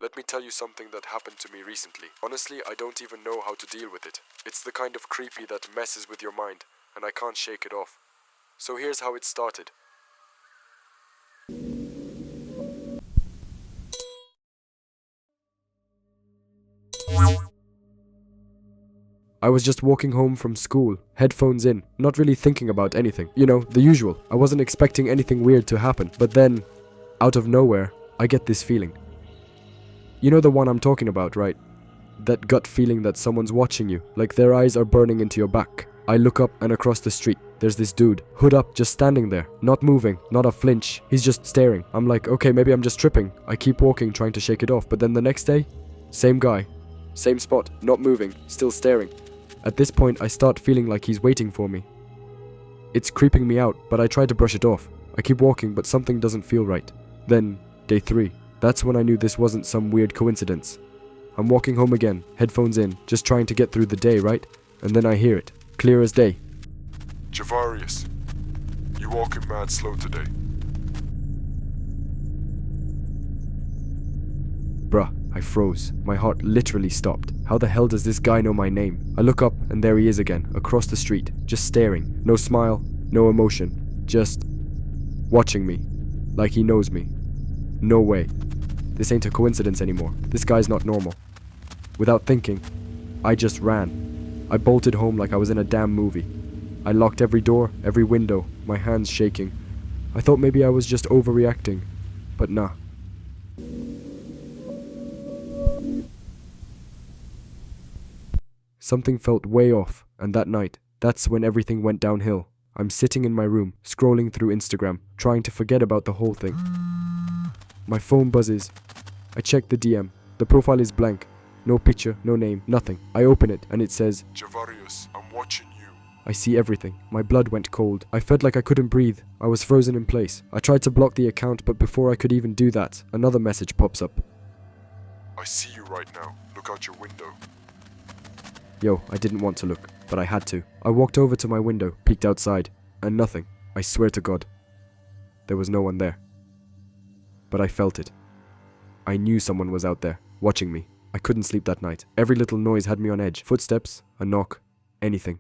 Let me tell you something that happened to me recently. Honestly, I don't even know how to deal with it. It's the kind of creepy that messes with your mind, and I can't shake it off. So here's how it started. I was just walking home from school, headphones in, not really thinking about anything. You know, the usual. I wasn't expecting anything weird to happen, but then, out of nowhere, I get this feeling. You know the one I'm talking about, right? That gut feeling that someone's watching you, like their eyes are burning into your back. I look up and across the street, there's this dude, hood up, just standing there, not moving, not a flinch. He's just staring. I'm like, okay, maybe I'm just tripping. I keep walking, trying to shake it off, but then the next day, same guy, same spot, not moving, still staring. At this point, I start feeling like he's waiting for me. It's creeping me out, but I try to brush it off. I keep walking, but something doesn't feel right. Then, day 3. That's when I knew this wasn't some weird coincidence. I'm walking home again, headphones in, just trying to get through the day, right? And then I hear it, clear as day. Javarius, you walking mad slow today. Bruh, I froze. My heart literally stopped. How the hell does this guy know my name? I look up and there he is again, across the street, just staring. No smile, no emotion, just watching me, like he knows me. No way. This ain't a coincidence anymore. This guy's not normal. Without thinking, I just ran. I bolted home like I was in a damn movie. I locked every door, every window, my hands shaking. I thought maybe I was just overreacting, but nah. Something felt way off, and that night, that's when everything went downhill. I'm sitting in my room, scrolling through Instagram, trying to forget about the whole thing. My phone buzzes. I check the DM. The profile is blank. No picture, no name, nothing. I open it, and it says, Javarius, I'm watching you. I see everything. My blood went cold. I felt like I couldn't breathe. I was frozen in place. I tried to block the account, but before I could even do that, another message pops up. I see you right now. Look out your window. Yo, I didn't want to look, but I had to. I walked over to my window, peeked outside, and nothing. I swear to God. There was no one there. But I felt it. I knew someone was out there, watching me. I couldn't sleep that night. Every little noise had me on edge. Footsteps, a knock, anything.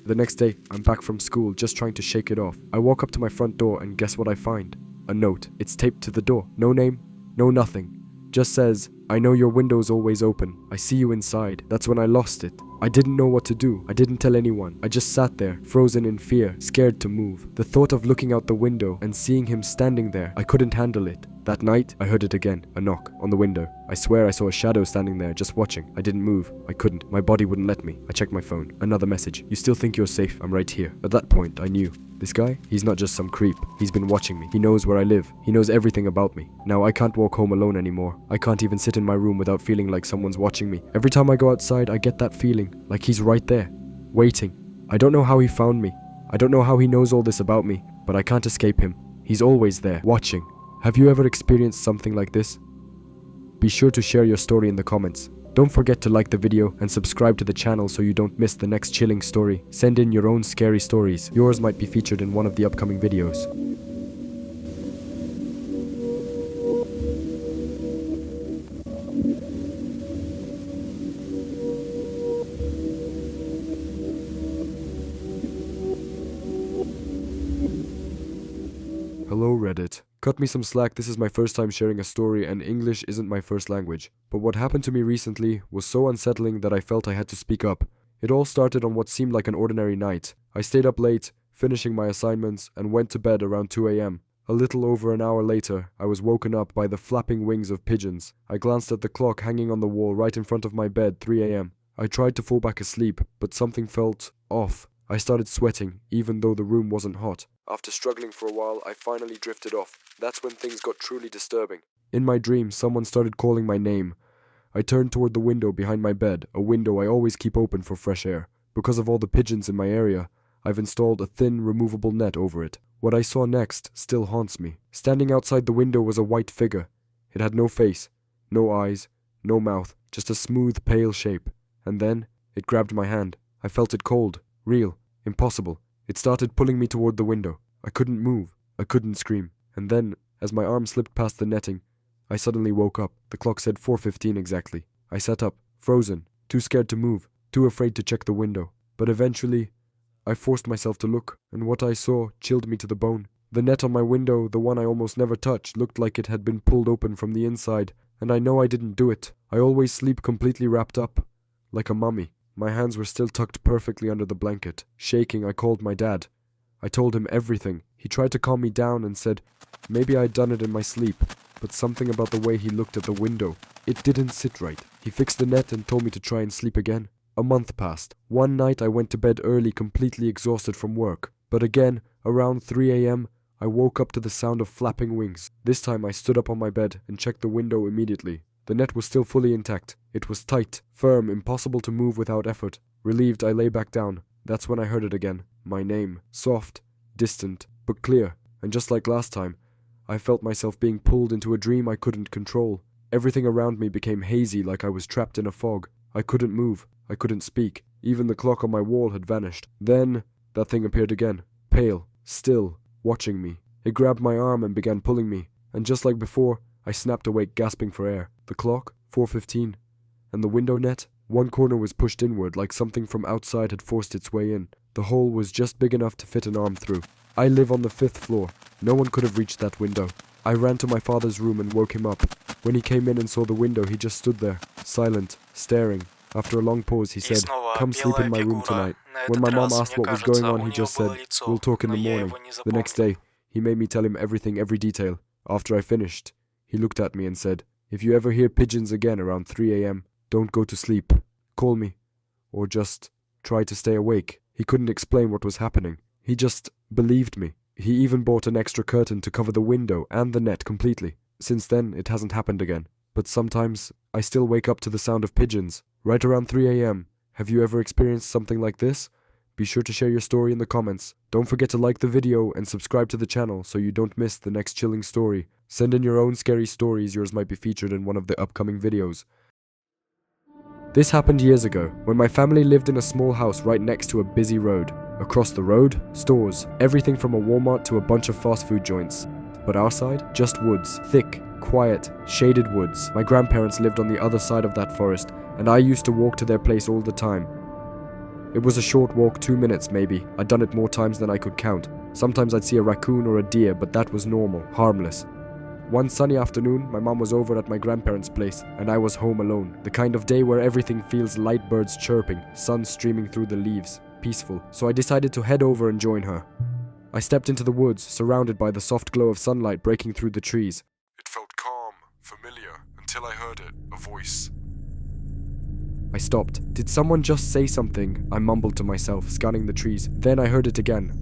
The next day, I'm back from school, just trying to shake it off. I walk up to my front door and guess what I find? A note. It's taped to the door. No name, no nothing. Just says, I know your window's always open. I see you inside. That's when I lost it. I didn't know what to do. I didn't tell anyone. I just sat there, frozen in fear, scared to move. The thought of looking out the window and seeing him standing there, I couldn't handle it. That night, I heard it again, a knock on the window. I swear I saw a shadow standing there, just watching. I didn't move. I couldn't. My body wouldn't let me. I checked my phone. Another message. You still think you're safe? I'm right here. At that point, I knew. This guy? He's not just some creep. He's been watching me. He knows where I live. He knows everything about me. Now I can't walk home alone anymore. I can't even sit in my room without feeling like someone's watching me. Every time I go outside, I get that feeling, like he's right there, waiting. I don't know how he found me. I don't know how he knows all this about me, but I can't escape him. He's always there, watching. Have you ever experienced something like this? Be sure to share your story in the comments. Don't forget to like the video and subscribe to the channel so you don't miss the next chilling story. Send in your own scary stories. Yours might be featured in one of the upcoming videos. Hello Reddit. Cut me some slack, this is my first time sharing a story and English isn't my first language. But what happened to me recently was so unsettling that I felt I had to speak up. It all started on what seemed like an ordinary night. I stayed up late, finishing my assignments, and went to bed around 2 a.m. A little over an hour later, I was woken up by the flapping wings of pigeons. I glanced at the clock hanging on the wall right in front of my bed, 3 a.m. I tried to fall back asleep, but something felt off. I started sweating, even though the room wasn't hot. After struggling for a while, I finally drifted off. That's when things got truly disturbing. In my dream, someone started calling my name. I turned toward the window behind my bed, a window I always keep open for fresh air. Because of all the pigeons in my area, I've installed a thin, removable net over it. What I saw next still haunts me. Standing outside the window was a white figure. It had no face, no eyes, no mouth, just a smooth, pale shape. And then, it grabbed my hand. I felt it cold, real, impossible. It started pulling me toward the window. I couldn't move. I couldn't scream. And then, as my arm slipped past the netting, I suddenly woke up. The clock said 4:15 exactly. I sat up, frozen, too scared to move, too afraid to check the window. But eventually, I forced myself to look, and what I saw chilled me to the bone. The net on my window, the one I almost never touch, looked like it had been pulled open from the inside, and I know I didn't do it. I always sleep completely wrapped up, like a mummy. My hands were still tucked perfectly under the blanket. Shaking, I called my dad. I told him everything. He tried to calm me down and said maybe I'd done it in my sleep, but something about the way he looked at the window, it didn't sit right. He fixed the net and told me to try and sleep again. A month passed. One night I went to bed early, completely exhausted from work. But again, around 3 a.m., I woke up to the sound of flapping wings. This time I stood up on my bed and checked the window immediately. The net was still fully intact. It was tight, firm, impossible to move without effort. Relieved, I lay back down. That's when I heard it again. My name. Soft, distant, but clear. And just like last time, I felt myself being pulled into a dream I couldn't control. Everything around me became hazy, like I was trapped in a fog. I couldn't move. I couldn't speak. Even the clock on my wall had vanished. Then, that thing appeared again. Pale, still, watching me. It grabbed my arm and began pulling me. And just like before, I snapped awake, gasping for air. The clock, 4:15. And the window net, one corner was pushed inward, like something from outside had forced its way in. The hole was just big enough to fit an arm through. I live on the 5th floor. No one could have reached that window. I ran to my father's room and woke him up. When he came in and saw the window, he just stood there, silent, staring. After a long pause, he said, "Come sleep in my room tonight." When my mom asked what was going on, he just said, "We'll talk in the morning." The next day, he made me tell him everything, every detail. After I finished, he looked at me and said, "If you ever hear pigeons again around 3 a.m., don't go to sleep. Call me. Or just try to stay awake." He couldn't explain what was happening. He just believed me. He even bought an extra curtain to cover the window and the net completely. Since then, it hasn't happened again. But sometimes, I still wake up to the sound of pigeons. Right around 3 a.m. Have you ever experienced something like this? Be sure to share your story in the comments. Don't forget to like the video and subscribe to the channel so you don't miss the next chilling story. Send in your own scary stories, yours might be featured in one of the upcoming videos. This happened years ago, when my family lived in a small house right next to a busy road. Across the road, stores, everything from a Walmart to a bunch of fast food joints. But our side, just woods, thick, quiet, shaded woods. My grandparents lived on the other side of that forest, and I used to walk to their place all the time. It was a short walk, 2 minutes maybe. I'd done it more times than I could count. Sometimes I'd see a raccoon or a deer, but that was normal, harmless. One sunny afternoon, my mom was over at my grandparents' place, and I was home alone. The kind of day where everything feels light, birds chirping, sun streaming through the leaves, peaceful. So I decided to head over and join her. I stepped into the woods, surrounded by the soft glow of sunlight breaking through the trees. It felt calm, familiar, until I heard it, a voice. I stopped. Did someone just say something? I mumbled to myself, scanning the trees. Then I heard it again.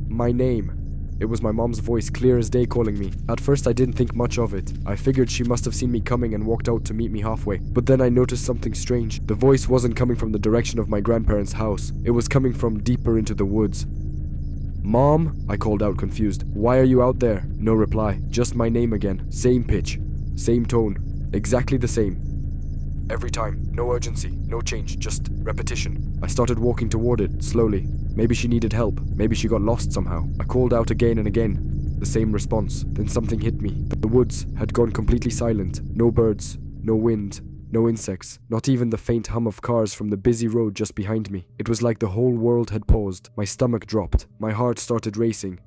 My name. It was my mom's voice, clear as day, calling me. At first I didn't think much of it. I figured she must have seen me coming and walked out to meet me halfway. But then I noticed something strange. The voice wasn't coming from the direction of my grandparents' house. It was coming from deeper into the woods. "Mom?" I called out, confused. "Why are you out there?" No reply. Just my name again. Same pitch. Same tone. Exactly the same. Every time. No urgency. No change. Just repetition. I started walking toward it, slowly. Maybe she needed help. Maybe she got lost somehow. I called out again and again. The same response. Then something hit me. The woods had gone completely silent. No birds. No wind. No insects. Not even the faint hum of cars from the busy road just behind me. It was like the whole world had paused. My stomach dropped. My heart started racing.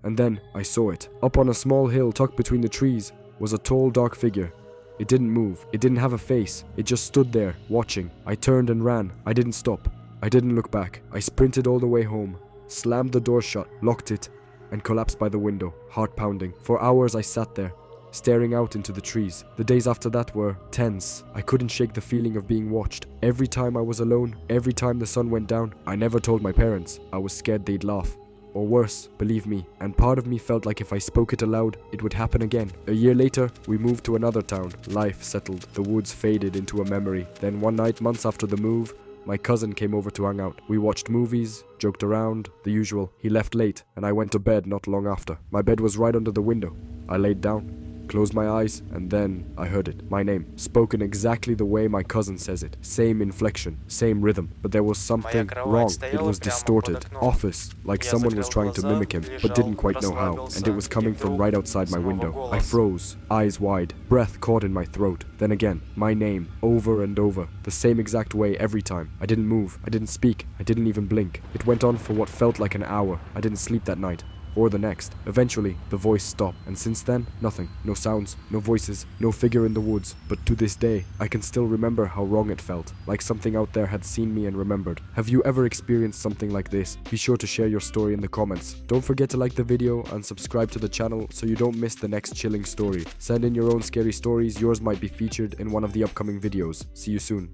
And then I saw it. Up on a small hill tucked between the trees was a tall, dark figure. It didn't move. It didn't have a face. It just stood there, watching. I turned and ran. I didn't stop. I didn't look back. I sprinted all the way home, slammed the door shut, locked it, and collapsed by the window, heart pounding. For hours I sat there, staring out into the trees. The days after that were tense. I couldn't shake the feeling of being watched. Every time I was alone, every time the sun went down, I never told my parents. I was scared they'd laugh. Or worse, believe me, and part of me felt like if I spoke it aloud, it would happen again. A year later, we moved to another town. Life settled. The woods faded into a memory. Then one night, months after the move, my cousin came over to hang out. We watched movies, joked around, the usual. He left late, and I went to bed not long after. My bed was right under the window. I laid down, closed my eyes, and then I heard it. My name, spoken exactly the way my cousin says it. Same inflection, same rhythm, but there was something wrong. It was distorted. Office, like someone was trying to mimic him, but didn't quite know how, and it was coming from right outside my window. I froze, eyes wide, breath caught in my throat. Then again, my name, over and over, the same exact way every time. I didn't move, I didn't speak, I didn't even blink. It went on for what felt like an hour. I didn't sleep that night, or the next. Eventually, the voice stopped, and since then, nothing. No sounds, no voices, no figure in the woods. But to this day, I can still remember how wrong it felt, like something out there had seen me and remembered. Have you ever experienced something like this? Be sure to share your story in the comments. Don't forget to like the video and subscribe to the channel so you don't miss the next chilling story. Send in your own scary stories, yours might be featured in one of the upcoming videos. See you soon.